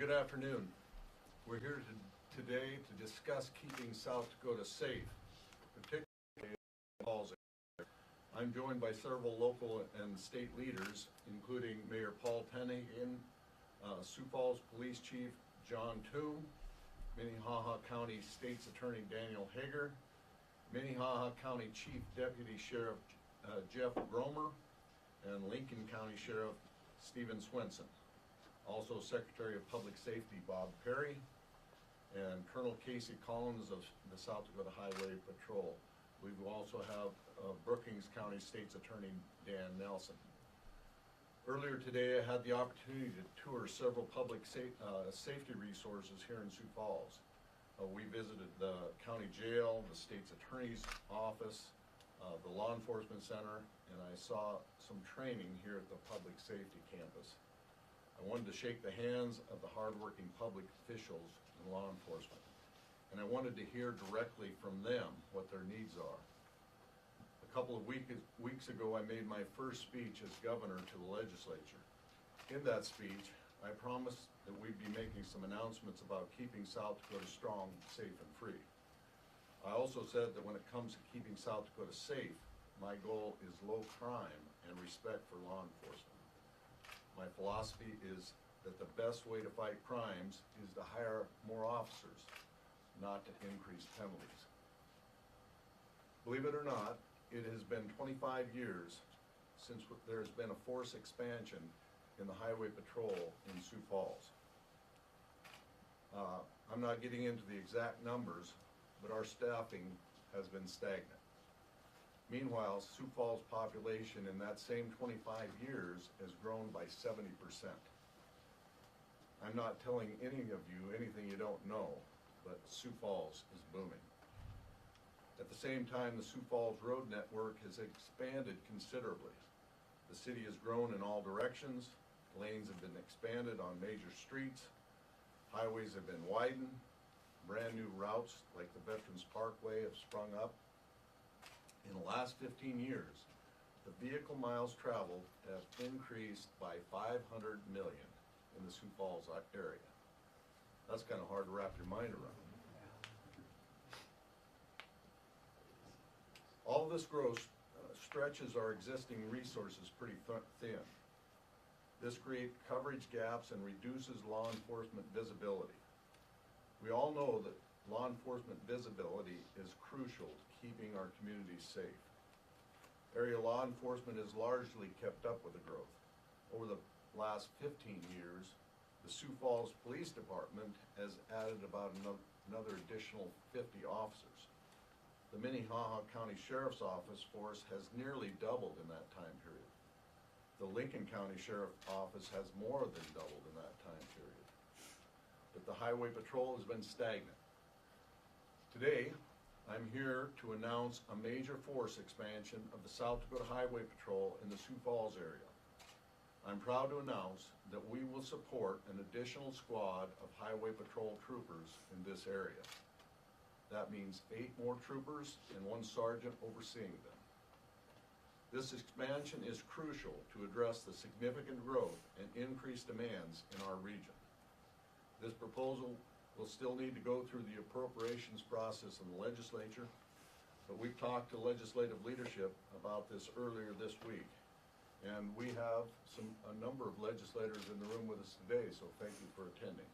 Good afternoon. We're here today to discuss keeping South Dakota safe, particularly in the Falls area. I'm joined by several local and state leaders, including Mayor Paul Tenhagen, Sioux Falls Police Chief John Toom, Minnehaha County State's Attorney Daniel Hager, Minnehaha County Chief Deputy Sheriff Jeff Gromer, and Lincoln County Sheriff Stephen Swenson. Also Secretary of Public Safety Bob Perry, and Colonel Casey Collins of the South Dakota Highway Patrol. We also have Brookings County State's Attorney Dan Nelson. Earlier today I had the opportunity to tour several public safety resources here in Sioux Falls. We visited the county jail, the state's attorney's office, the law enforcement center, and I saw some training here at the public safety campus. I wanted to shake the hands of the hardworking public officials in law enforcement, and I wanted to hear directly from them what their needs are. A couple of weeks ago I made my first speech as governor to the legislature. In that speech I promised that we'd be making some announcements about keeping South Dakota strong, safe, and free. I also said that when it comes to keeping South Dakota safe, my goal is low crime and respect for law enforcement. My philosophy is that the best way to fight crimes is to hire more officers, not to increase penalties. Believe it or not, it has been 25 years since there has been a force expansion in the highway patrol in Sioux Falls. I'm not getting into the exact numbers, but our staffing has been stagnant. Meanwhile, Sioux Falls' population in that same 25 years has grown by 70%. I'm not telling any of you anything you don't know, but Sioux Falls is booming. At the same time, the Sioux Falls road network has expanded considerably. The city has grown in all directions, lanes have been expanded on major streets, highways have been widened, brand new routes like the Veterans Parkway have sprung up. In the last 15 years, the vehicle miles traveled have increased by 500 million in the Sioux Falls area. That's kind of hard to wrap your mind around. All this growth stretches our existing resources pretty thin. This creates coverage gaps and reduces law enforcement visibility. We all know that law enforcement visibility is crucial to keeping our communities safe. Area law enforcement has largely kept up with the growth. Over the last 15 years, the Sioux Falls Police Department has added about another additional 50 officers. The Minnehaha County Sheriff's Office force has nearly doubled in that time period. The Lincoln County Sheriff's Office has more than doubled in that time period. But the Highway Patrol has been stagnant. Today, I'm here to announce a major force expansion of the South Dakota Highway Patrol in the Sioux Falls area. I'm proud to announce that we will support an additional squad of Highway Patrol troopers in this area. That means 8 more troopers and 1 sergeant overseeing them. This expansion is crucial to address the significant growth and increased demands in our region. This proposal will still need to go through the appropriations process in the legislature, but we've talked to legislative leadership about this earlier this week. And we have a number of legislators in the room with us today, so thank you for attending.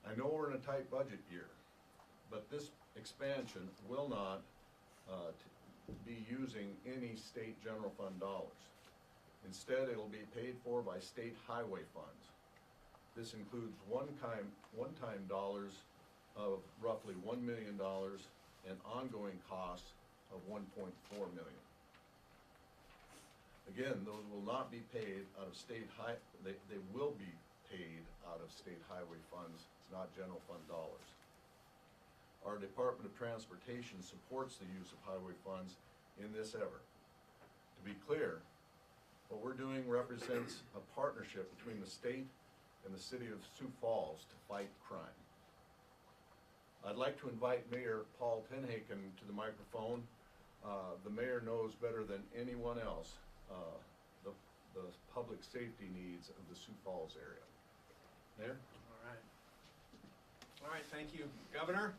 I know we're in a tight budget year, but this expansion will not be using any state general fund dollars. Instead, it'll be paid for by state highway funds. This includes one-time dollars of roughly $1 million and ongoing costs of $1.4 million. Again, those will not be paid out of they will be paid out of state highway funds, not general fund dollars. Our Department of Transportation supports the use of highway funds in this effort. To be clear, what we're doing represents a partnership between the state and the city of Sioux Falls to fight crime. I'd like to invite Mayor Paul Tenhagen to the microphone. The mayor knows better than anyone else the public safety needs of the Sioux Falls area. Mayor? All right, thank you, Governor.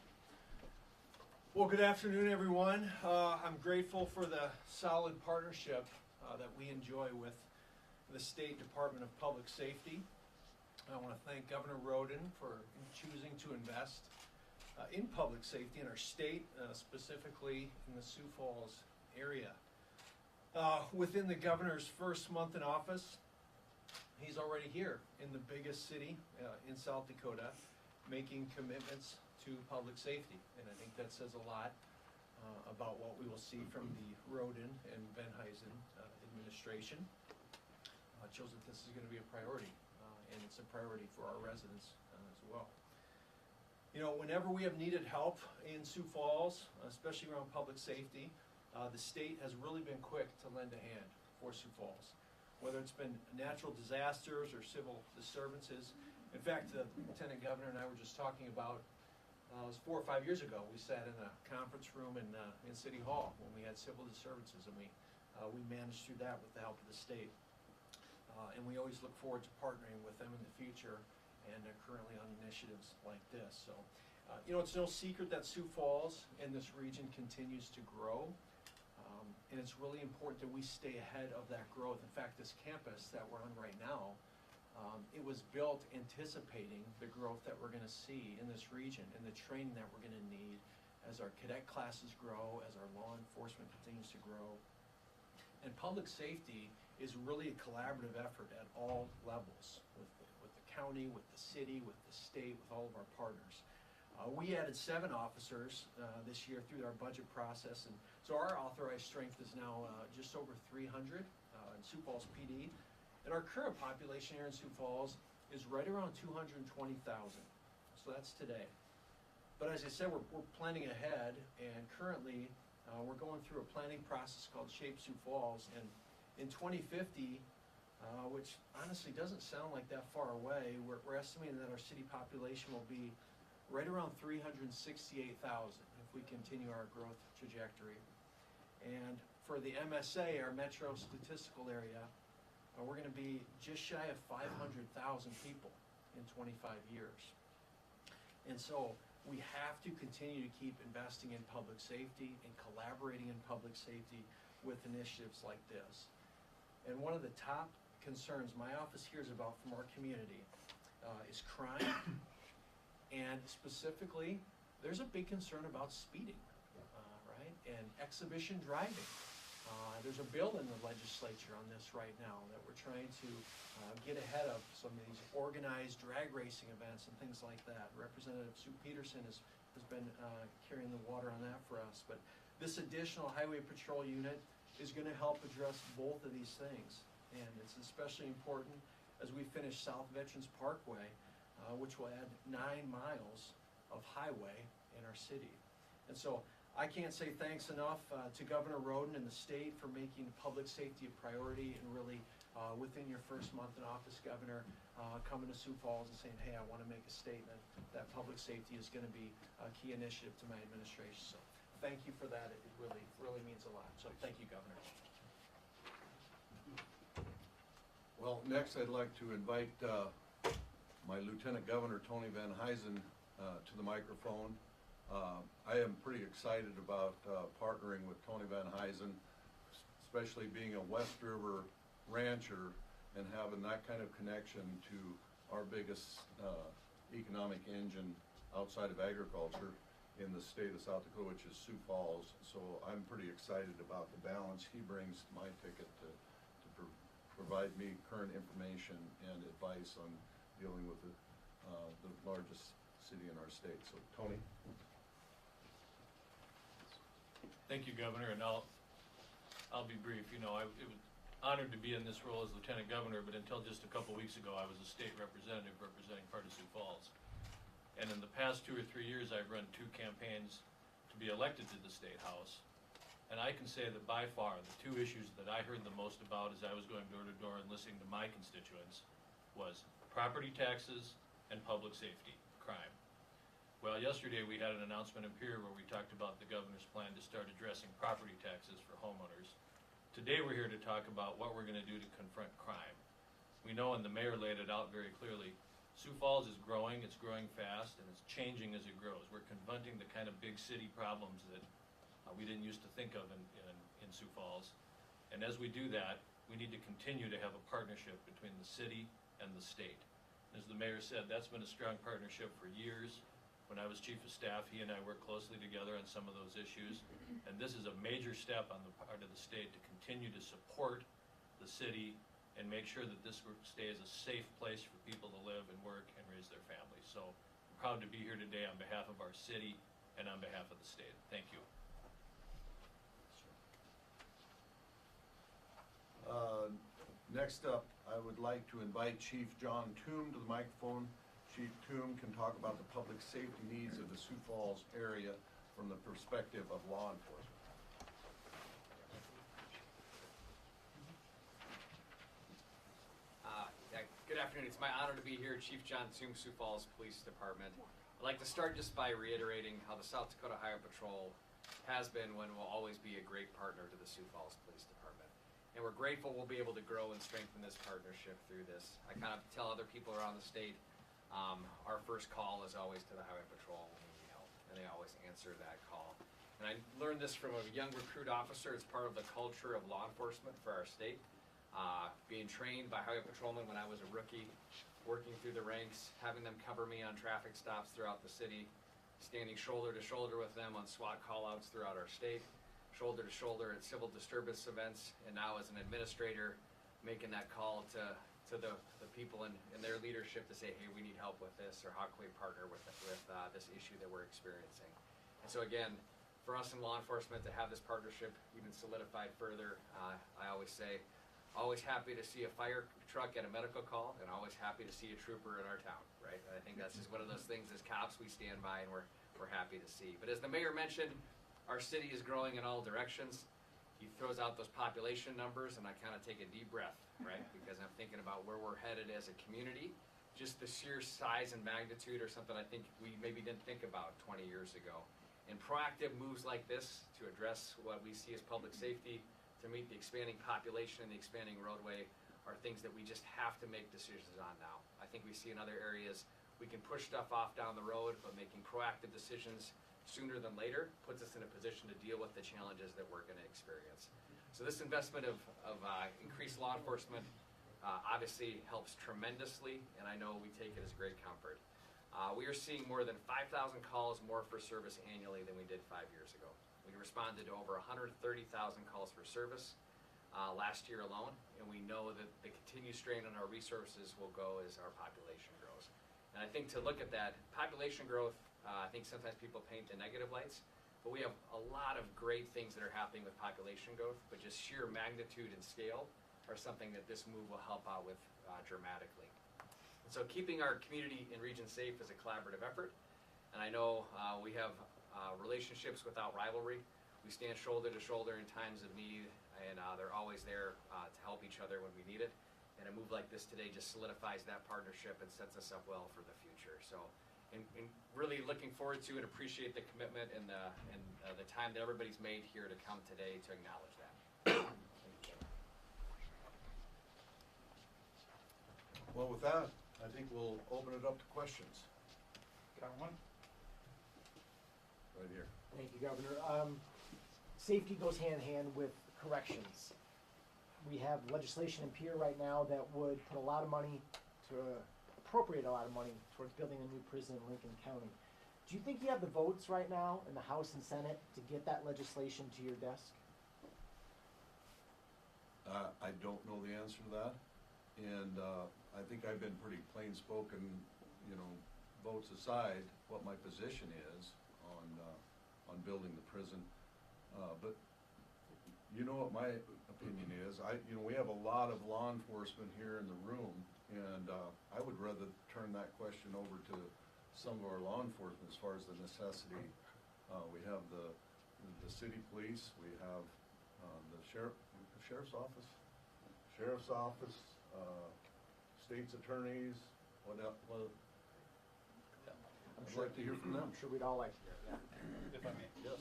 Well, good afternoon, everyone. I'm grateful for the solid partnership that we enjoy with the State Department of Public Safety. I want to thank Governor Rhoden for choosing to invest in public safety in our state, specifically in the Sioux Falls area. Within the governor's first month in office, he's already here in the biggest city in South Dakota, making commitments to public safety. And I think that says a lot about what we will see from the Rhoden and Venheisen administration. It shows that this is going to be a priority, and it's a priority for our residents as well. You know, whenever we have needed help in Sioux Falls, especially around public safety, the state has really been quick to lend a hand for Sioux Falls. Whether it's been natural disasters or civil disturbances. In fact, the Lieutenant Governor and I were just talking about, it was 4 or 5 years ago, we sat in a conference room in City Hall when we had civil disturbances, and we managed through that with the help of the state. And we always look forward to partnering with them in the future, and they're currently on initiatives like this. So, you know, it's no secret that Sioux Falls and this region continues to grow. And it's really important that we stay ahead of that growth. In fact, this campus that we're on right now, it was built anticipating the growth that we're going to see in this region and the training that we're going to need as our cadet classes grow, as our law enforcement continues to grow. And public safety is really a collaborative effort at all levels, with the county, with the city, with the state, with all of our partners. We added 7 officers this year through our budget process, and so our authorized strength is now just over 300 in Sioux Falls PD, and our current population here in Sioux Falls is right around 220,000, so that's today. But as I said, we're planning ahead, and currently we're going through a planning process called Shape Sioux Falls, and in 2050, which honestly doesn't sound like that far away, we're estimating that our city population will be right around 368,000 if we continue our growth trajectory. And for the MSA, our Metro Statistical Area, we're going to be just shy of 500,000 people in 25 years. And so we have to continue to keep investing in public safety and collaborating in public safety with initiatives like this. And one of the top concerns my office hears about from our community is crime. And specifically, there's a big concern about speeding, right? And exhibition driving. There's a bill in the legislature on this right now that we're trying to get ahead of some of these organized drag racing events and things like that. Representative Sue Peterson has been carrying the water on that for us. But this additional highway patrol unit is going to help address both of these things. And it's especially important as we finish South Veterans Parkway, which will add 9 miles of highway in our city. And so I can't say thanks enough to Governor Rhoden and the state for making public safety a priority, and really within your first month in office, Governor, coming to Sioux Falls and saying, hey, I want to make a statement that public safety is going to be a key initiative to my administration. So thank you for that. It really means a lot. So thank you, Governor. Well, next I'd like to invite my Lieutenant Governor, Tony Venheisen, to the microphone. I am pretty excited about partnering with Tony Venheisen, especially being a West River rancher and having that kind of connection to our biggest economic engine outside of agriculture in the state of South Dakota, which is Sioux Falls. So I'm pretty excited about the balance he brings to my ticket to provide me current information and advice on dealing with the largest city in our state. So, Tony. Thank you, Governor, and I'll be brief. You know, it was honored to be in this role as Lieutenant Governor, but until just a couple weeks ago, I was a state representative representing part of Sioux Falls. And in the past 2 or 3 years, I've run 2 campaigns to be elected to the State House. And I can say that by far, the 2 issues that I heard the most about as I was going door to door and listening to my constituents was property taxes and public safety, crime. Well, yesterday we had an announcement in Pier where we talked about the governor's plan to start addressing property taxes for homeowners. Today we're here to talk about what we're going to do to confront crime. We know, and the mayor laid it out very clearly, Sioux Falls is growing, it's growing fast, and it's changing as it grows. We're confronting the kind of big city problems that we didn't used to think of in Sioux Falls. And as we do that, we need to continue to have a partnership between the city and the state. As the mayor said, that's been a strong partnership for years. When I was chief of staff, he and I worked closely together on some of those issues. And this is a major step on the part of the state to continue to support the city and make sure that this stays a safe place for people to live and work and raise their families. So I'm proud to be here today on behalf of our city and on behalf of the state. Thank you. Next up, I would like to invite Chief John Toom to the microphone. Chief Toom can talk about the public safety needs of the Sioux Falls area from the perspective of law enforcement. Good afternoon. It's my honor to be here, Chief John Toom, Sioux Falls Police Department. I'd like to start just by reiterating how the South Dakota Highway Patrol has been and will always be a great partner to the Sioux Falls Police Department. And we're grateful we'll be able to grow and strengthen this partnership through this. I kind of tell other people around the state, our first call is always to the Highway Patrol when we need help, and they always answer that call. And I learned this from a young recruit officer. It's part of the culture of law enforcement for our state. Being trained by highway patrolmen when I was a rookie, working through the ranks, having them cover me on traffic stops throughout the city, standing shoulder to shoulder with them on SWAT call-outs throughout our state, shoulder to shoulder at civil disturbance events, and now as an administrator, making that call to the people in their leadership to say, hey, we need help with this, or how can we partner with this issue that we're experiencing. And so again, for us in law enforcement to have this partnership even solidified further, I always say, always happy to see a fire truck at a medical call, and always happy to see a trooper in our town, right? I think that's just one of those things as cops we stand by and we're happy to see. But as the mayor mentioned, our city is growing in all directions. He throws out those population numbers, and I kind of take a deep breath, right? Because I'm thinking about where we're headed as a community. Just the sheer size and magnitude are something I think we maybe didn't think about 20 years ago. And proactive moves like this to address what we see as public safety, to meet the expanding population and the expanding roadway, are things that we just have to make decisions on now. I think we see in other areas we can push stuff off down the road, but making proactive decisions sooner than later puts us in a position to deal with the challenges that we're going to experience. So this investment of increased law enforcement obviously helps tremendously, and I know we take it as great comfort. We are seeing more than 5,000 calls more for service annually than we did 5 years ago. We responded to over 130,000 calls for service last year alone, and we know that the continued strain on our resources will go as our population grows. And I think to look at that, population growth, I think sometimes people paint the negative lights, but we have a lot of great things that are happening with population growth, but just sheer magnitude and scale are something that this move will help out with dramatically. And so keeping our community and region safe is a collaborative effort, and I know we have relationships without rivalry. We stand shoulder to shoulder in times of need, and they're always there to help each other when we need it. And a move like this today just solidifies that partnership and sets us up well for the future. So, and really looking forward to and appreciate the commitment and the time that everybody's made here to come today to acknowledge that. Well, with that, I think we'll open it up to questions. Got one? Right here. Thank you, Governor. Safety goes hand in hand with corrections. We have legislation in Pier right now that would put a lot of money appropriate a lot of money towards building a new prison in Lincoln County. Do you think you have the votes right now in the House and Senate to get that legislation to your desk? I don't know the answer to that, and I think I've been pretty plain spoken, you know, votes aside, what my position is on building the prison. But you know what my opinion is. We have a lot of law enforcement here in the room, and I would rather turn that question over to some of our law enforcement as far as the necessity. We have the city police, we have the sheriff's office, state's attorneys. What else? Well, I'd like to hear from them. I'm sure we'd all like to hear that. If I may. Yes.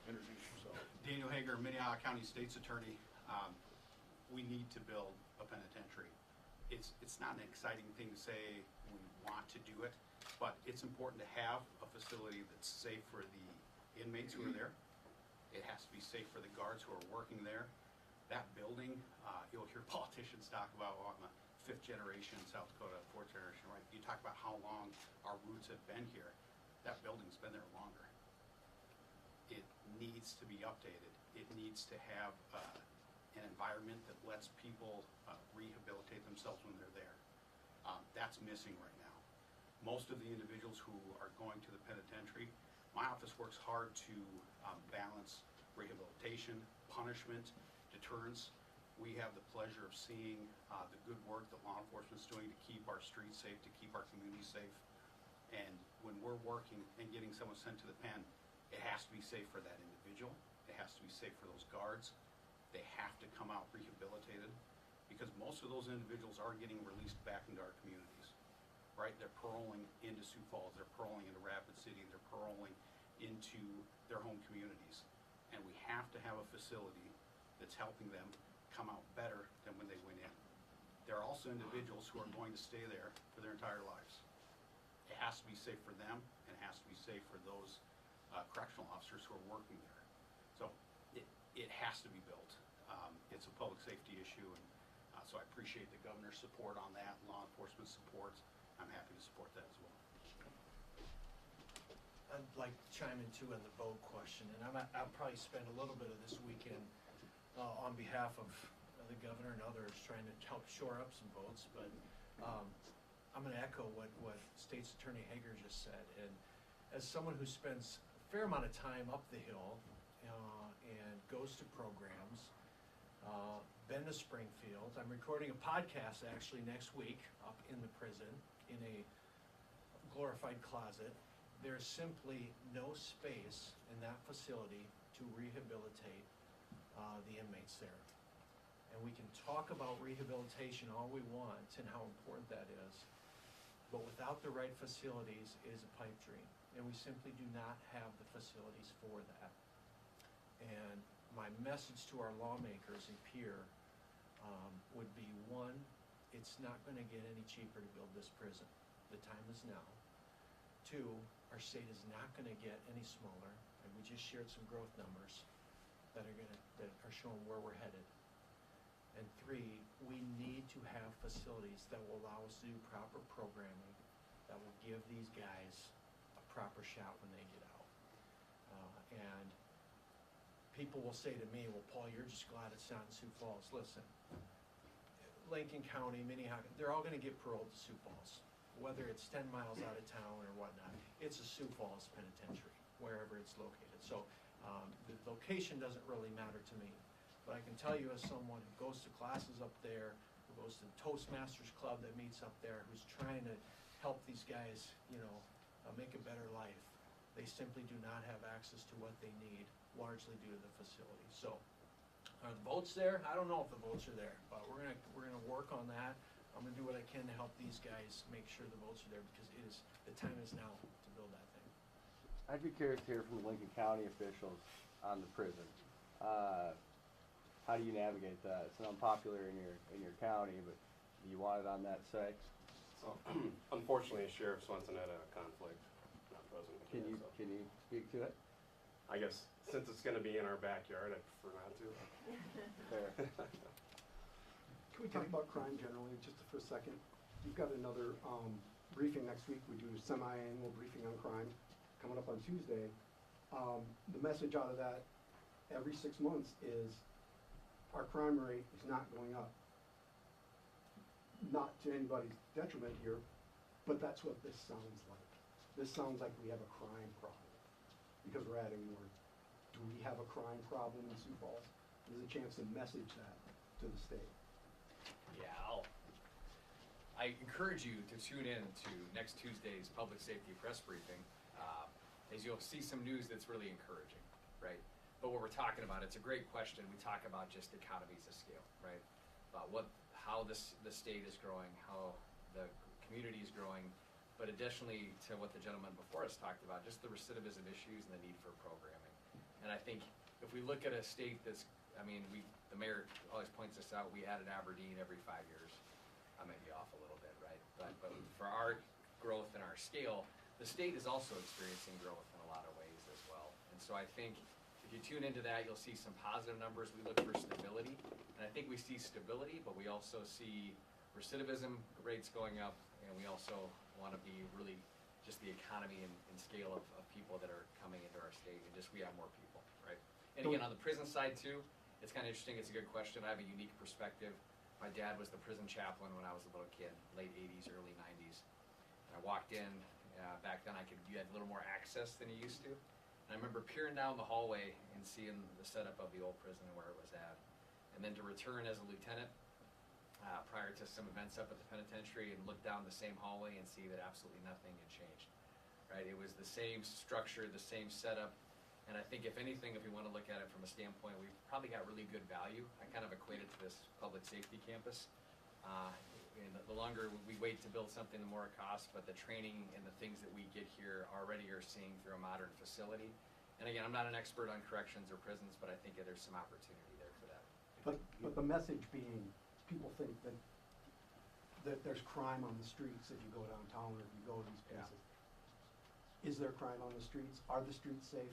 Introduce yourself. Daniel Hager, Minnehaha County State's Attorney. We need to build a penitentiary. It's not an exciting thing to say. We want to do it, but it's important to have a facility that's safe for the inmates who are there. It has to be safe for the guards who are working there. That building, you'll hear politicians talk about, well, I'm a fifth generation South Dakota, fourth generation, right? You talk about how long our roots have been here. That building's been there longer. It needs to be updated. It needs to have an environment that lets people rehabilitate themselves when they're there. That's missing right now. Most of the individuals who are going to the penitentiary, my office works hard to balance rehabilitation, punishment, deterrence. We have the pleasure of seeing the good work that law enforcement is doing to keep our streets safe, to keep our communities safe. And when we're working and getting someone sent to the pen, it has to be safe for that individual. It has to be safe for those guards. They have to come out rehabilitated, because most of those individuals are getting released back into our communities, right? They're paroling into Sioux Falls, they're paroling into Rapid City, they're paroling into their home communities. And we have to have a facility that's helping them come out better than when they went in. There are also individuals who are going to stay there for their entire lives. It has to be safe for them, and it has to be safe for those correctional officers who are working there. So it has to be built. It's a public safety issue, and so I appreciate the governor's support on that, law enforcement support. I'm happy to support that as well. I'd like to chime in too on the boat question, and I'll probably spend a little bit of this weekend on behalf of the governor and others trying to help shore up some boats, but I'm gonna echo what State's Attorney Hager just said, and as someone who spends a fair amount of time up the hill and goes to programs, been to Springfield, I'm recording a podcast actually next week up in the prison in a glorified closet. There's simply no space in that facility to rehabilitate the inmates there. And we can talk about rehabilitation all we want and how important that is, but without the right facilities, it is a pipe dream. And we simply do not have the facilities for that. And my message to our lawmakers and peer would be, one, it's not gonna get any cheaper to build this prison. The time is now. Two, our state is not gonna get any smaller, and we just shared some growth numbers that are showing where we're headed. And three, we need to have facilities that will allow us to do proper programming, that will give these guys a proper shot when they get out. And people will say to me, well, Paul, you're just glad it's not in Sioux Falls. Listen, Lincoln County, Minnehaha, they're all gonna get paroled to Sioux Falls, whether it's 10 miles out of town or whatnot. It's a Sioux Falls penitentiary, wherever it's located. So the location doesn't really matter to me. But I can tell you, as someone who goes to classes up there, who goes to the Toastmasters Club that meets up there, who's trying to help these guys, make a better life, they simply do not have access to what they need, largely due to the facility. So, are the votes there? I don't know if the votes are there, but we're gonna work on that. I'm gonna do what I can to help these guys make sure the votes are there, because the time is now to build that thing. I'd be curious to hear from the Lincoln County officials on the prison. How do you navigate that? It's unpopular in your county, but do you want it on that site? So, unfortunately, Sheriff Swenson had a conflict, not present. Can today, you so can you speak to it? I guess since it's going to be in our backyard, I prefer not to. Fair. Can we talk about crime generally, just for a second? You've got another briefing next week. We do a semi-annual briefing on crime coming up on Tuesday. The message out of that every 6 months is our crime rate is not going up. Not to anybody's detriment here, but that's what this sounds like. This sounds like we have a crime problem because we're adding more. Do we have a crime problem in Sioux Falls? There's a chance to message that to the state. Yeah, I encourage you to tune in to next Tuesday's public safety press briefing, as you'll see some news that's really encouraging, right? But what we're talking about, it's a great question. We talk about just economies of scale, right? About how the state is growing, how the community is growing, but additionally to what the gentleman before us talked about, just the recidivism issues and the need for programming. And I think if we look at a state that's, the mayor always points this out, we added Aberdeen every 5 years. I may be off a little bit, right? But for our growth in our scale, the state is also experiencing growth in a lot of ways as well. And so I think if you tune into that, you'll see some positive numbers. We look for stability, and I think we see stability, but we also see recidivism rates going up, and we also want to be really just the economy and scale of people that are coming into our state, and just we have more people, right? And again, on the prison side too, it's kind of interesting. It's a good question. I have a unique perspective. My dad was the prison chaplain when I was a little kid, late 80s, early 90s. And I walked in, back then you had a little more access than you used to. And I remember peering down the hallway and seeing the setup of the old prison and where it was at. And then to return as a lieutenant, prior to some events up at the penitentiary, and look down the same hallway and see that absolutely nothing had changed, right? It was the same structure, the same setup, and I think if anything, if we want to look at it from a standpoint, we've probably got really good value. I kind of equate it to this public safety campus. And the longer we wait to build something, the more it costs, but the training and the things that we get here already are seeing through a modern facility. And again, I'm not an expert on corrections or prisons, but I think there's some opportunity there for that. But the message being, people think that there's crime on the streets if you go downtown or if you go to these Yeah. places. Is there crime on the streets? Are the streets safe?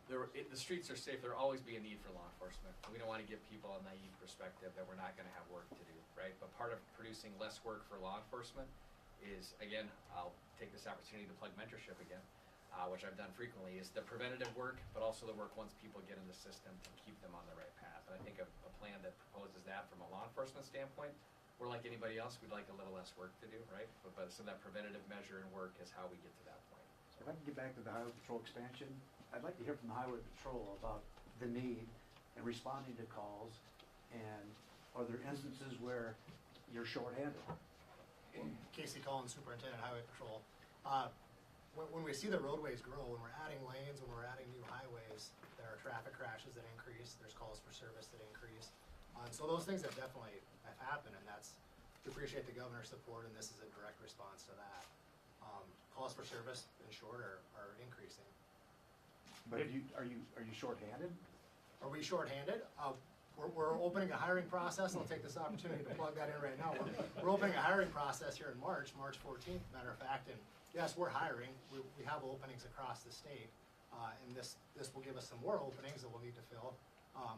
The streets are safe. There'll always be a need for law enforcement. We don't want to give people a naive perspective that we're not going to have work to do, right? But part of producing less work for law enforcement is, again, I'll take this opportunity to plug mentorship again, which I've done frequently, is the preventative work, but also the work once people get in the system to keep them on the right path. And I think a plan that proposes that from a law enforcement standpoint, we're like anybody else, we'd like a little less work to do, right? But so that preventative measure and work is how we get to that point. If I can get back to the highway patrol expansion, I'd like to hear from the highway patrol about the need and responding to calls, and are there instances where you're shorthanded? Casey Collins, Superintendent Highway Patrol. When we see the roadways grow, when we're adding lanes, when we're adding new highways, there are traffic crashes that increase, there's calls for service that increase. And so those things have definitely have happened, and we appreciate the governor's support, and this is a direct response to that. Calls for service, in short, are increasing. But are you shorthanded? Are we shorthanded? We're opening a hiring process. I'll take this opportunity to plug that in right now. We're opening a hiring process here in March 14th, matter of fact. And yes, we're hiring. We have openings across the state. And this will give us some more openings that we'll need to fill.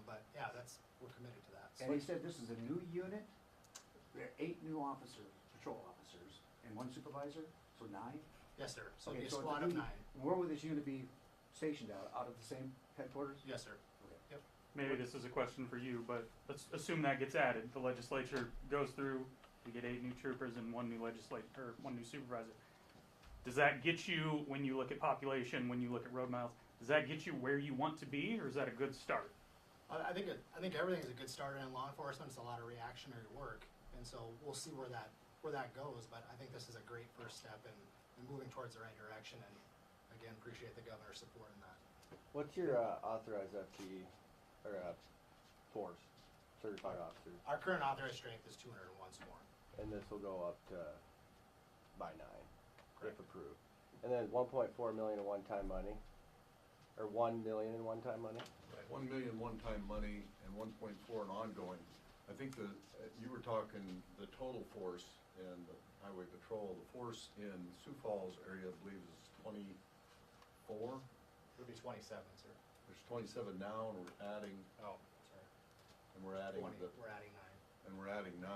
But yeah, we're committed to that. And he said this is a new unit? There are 8 new patrol officers, and 1 supervisor, so 9? Yes, sir. So Okay, it'll be a so it's squad a of new- 9. Where will this unit be stationed out of the same headquarters? Yes, sir. Okay. Yep. Maybe this is a question for you, but let's assume that gets added. The legislature goes through, we get 8 new troopers and 1 new supervisor. Does that get you, when you look at population, when you look at road miles, does that get you where you want to be, or is that a good start? I think everything's a good start in law enforcement. It's a lot of reactionary work, and so we'll see where that goes. But I think this is a great first step in moving towards the right direction. And again, appreciate the governor's support in that. What's your authorized FTE or force, certified officers? Our current authorized strength is 201 sworn. And this will go up to by 9, Correct. if approved. And then 1.4 million in one-time money, or 1 million in one-time money? 1 million one-time money and 1.4 in ongoing. I think you were talking the total force in the highway patrol. The force in Sioux Falls area, I believe, is 24. It would be 27, sir. There's 27 now, and we're adding, Oh, sorry. and we're adding 20. We're adding 9. and we're adding 9.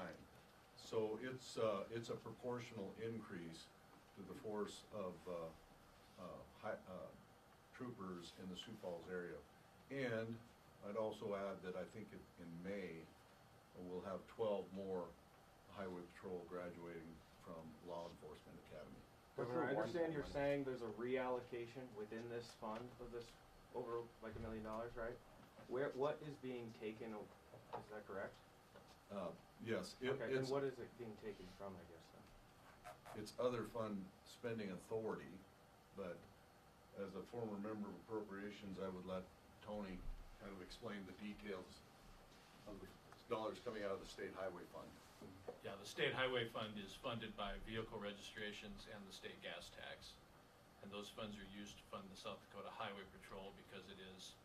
So it's a proportional increase to the force of troopers in the Sioux Falls area. And I'd also add that I think in May, we'll have 12 more highway patrol graduating from law enforcement academy. Governor, I understand you're saying there's a reallocation within this fund of this over like $1 million, right? What is being taken, is that correct? Yes, Okay, and it's, what is it being taken from, I guess, then? it's other fund spending authority, but as a former member of appropriations, I would let Tony kind of explain the details of the dollars coming out of the state highway fund. Yeah, the state highway fund is funded by vehicle registrations and the state gas tax. And those funds are used to fund the South Dakota Highway Patrol because it is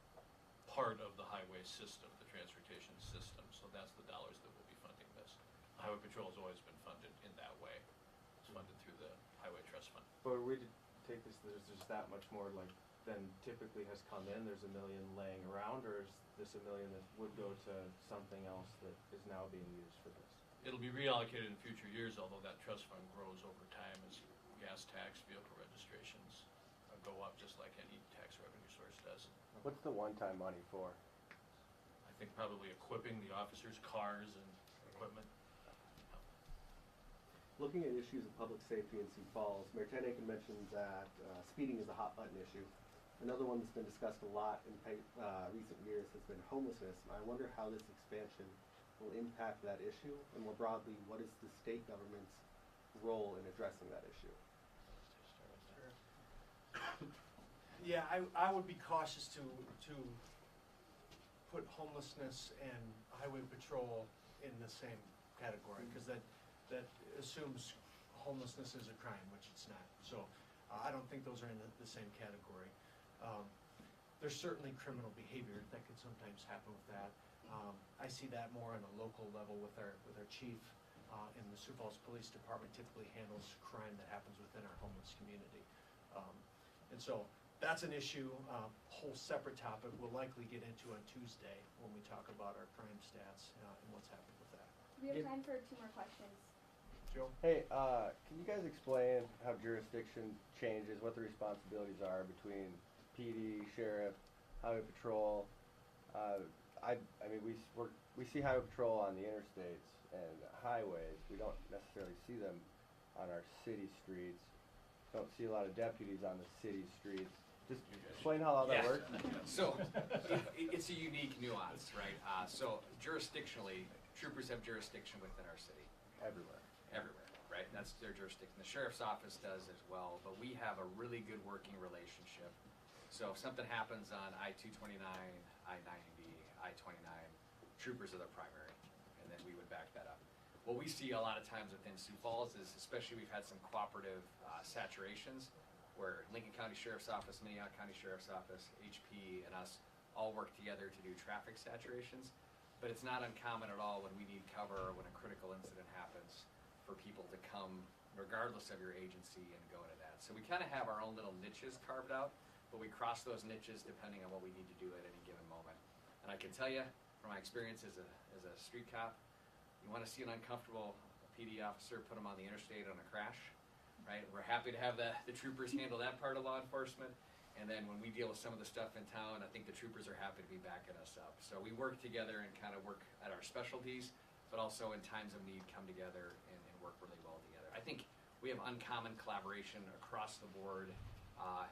part of the highway system, the transportation system. So that's the dollars that will be funding this. The Highway Patrol has always been funded in that way. It's funded through the Highway Trust But we did take this, there's just that much more like than typically has come in, there's $1 million laying around, or is this $1 million that would go to something else that is now being used for this? It'll be reallocated in future years, although that trust fund grows over time as gas tax, vehicle registrations go up, just like any tax revenue source does. What's the one-time money for? I think probably equipping the officers' cars and equipment. Looking at issues of public safety in Sioux Falls, Mayor Ted Aiken mentioned that speeding is a hot button issue. Another one that's been discussed a lot in recent years has been homelessness. I wonder how this expansion will impact that issue, and more broadly, what is the state government's role in addressing that issue? Yeah, I would be cautious to put homelessness and highway patrol in the same category, because that assumes homelessness is a crime, which it's not. So I don't think those are in the same category. There's certainly criminal behavior that could sometimes happen with that. I see that more on a local level with our chief, and the Sioux Falls Police Department typically handles crime that happens within our homeless community. And so that's an issue, whole separate topic we'll likely get into on Tuesday when we talk about our crime stats and what's happened with that. We have time for 2 more questions. Joe? Hey, can you guys explain how jurisdiction changes, what the responsibilities are between PD, sheriff, highway patrol? I mean, we see highway patrol on the interstates and highways. We don't necessarily see them on our city streets. Don't see a lot of deputies on the city streets. Just explain how all that Yeah. works. So, it's a unique nuance, right? So jurisdictionally, troopers have jurisdiction within our city. Everywhere, right? That's their jurisdiction. The sheriff's office does as well, but we have a really good working relationship. So if something happens on I-229, I-90, I-29, troopers are the primary, and then we would back that up. What we see a lot of times within Sioux Falls is, especially we've had some cooperative saturations, where Lincoln County Sheriff's Office, Minnehaha County Sheriff's Office, HP, and us all work together to do traffic saturations. But it's not uncommon at all when we need cover or when a critical incident happens for people to come, regardless of your agency, and go into that. So we kind of have our own little niches carved out, but we cross those niches depending on what we need to do at any given moment. And I can tell you, from my experience as a street cop, you want to see an uncomfortable PD officer, put them on the interstate on a crash, right? We're happy to have the troopers handle that part of law enforcement. And then when we deal with some of the stuff in town, I think the troopers are happy to be backing us up. So we work together and kind of work at our specialties, but also in times of need come together and work really well together. I think we have uncommon collaboration across the board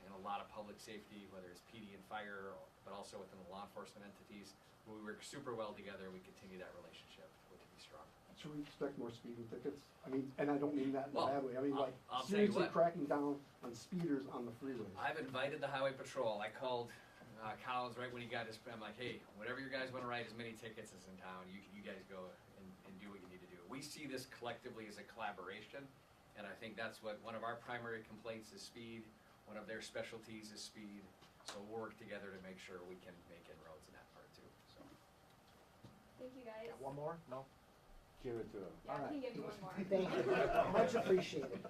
in a lot of public safety, whether it's PD and fire, but also within the law enforcement entities. We work super well together and we continue that relationship to be strong. Should we expect more speeding tickets? I mean, and I don't mean that in a Well, bad way. I mean, like, I'll tell you seriously what. cracking down on speeders on the freeways. I've invited the highway patrol. I called Collins right when he got his. I'm like, hey, whatever you guys want to write as many tickets as in town, you guys go and do what you need to do. We see this collectively as a collaboration, and I think that's what one of our primary complaints is speed. One of their specialties is speed. So we'll work together to make sure we can make inroads in that part too. So. Thank you, guys. One more? No? Give it to him. Yeah, All we can right. give you one more. Thank you. Much appreciated.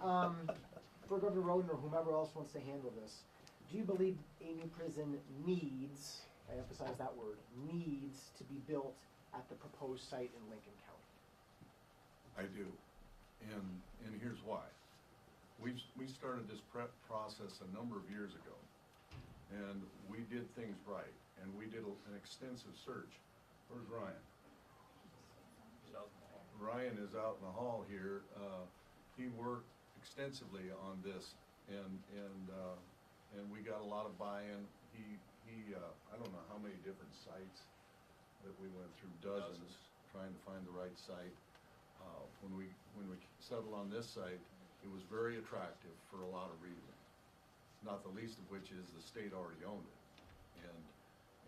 For Governor Rhoden or whomever else wants to handle this, do you believe a new prison needs, I emphasize that word, needs to be built at the proposed site in Lincoln County? I do, and here's why. We started this prep process a number of years ago, and we did things right, and we did an extensive search. Where's Ryan? Ryan is out in the hall here. He worked extensively on this, and we got a lot of buy-in. He I don't know how many different sites that we went through, dozens, trying to find the right site. When we settled on this site, it was very attractive for a lot of reasons, not the least of which is the state already owned it,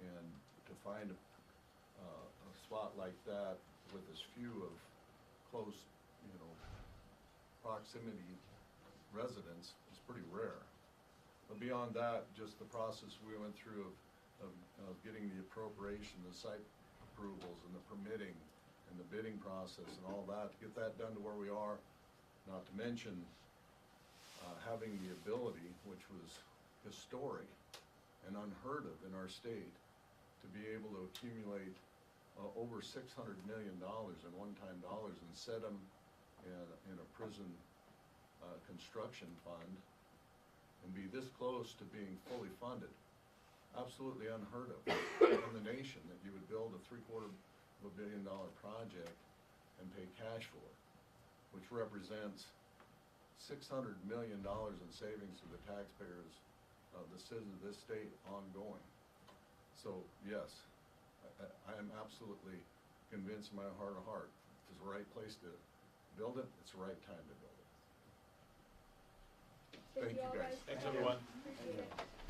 and to find a spot like that with as few of close, proximity residents is pretty rare. But beyond that, just the process we went through of getting the appropriation, the site approvals, and the permitting, and the bidding process, and all that, to get that done to where we are. Not to mention having the ability, which was historic and unheard of in our state, to be able to accumulate over $600 million in one-time dollars and set them in a prison construction fund and be this close to being fully funded. Absolutely unheard of in the nation, that you would build a $750 million project and pay cash for it, which represents $600 million in savings to the taxpayers of the citizens of this state ongoing. So yes, I am absolutely convinced in my heart of heart, it's the right place to build it, it's the right time to build it. Thank you, all guys. Thanks, everyone. Appreciate it.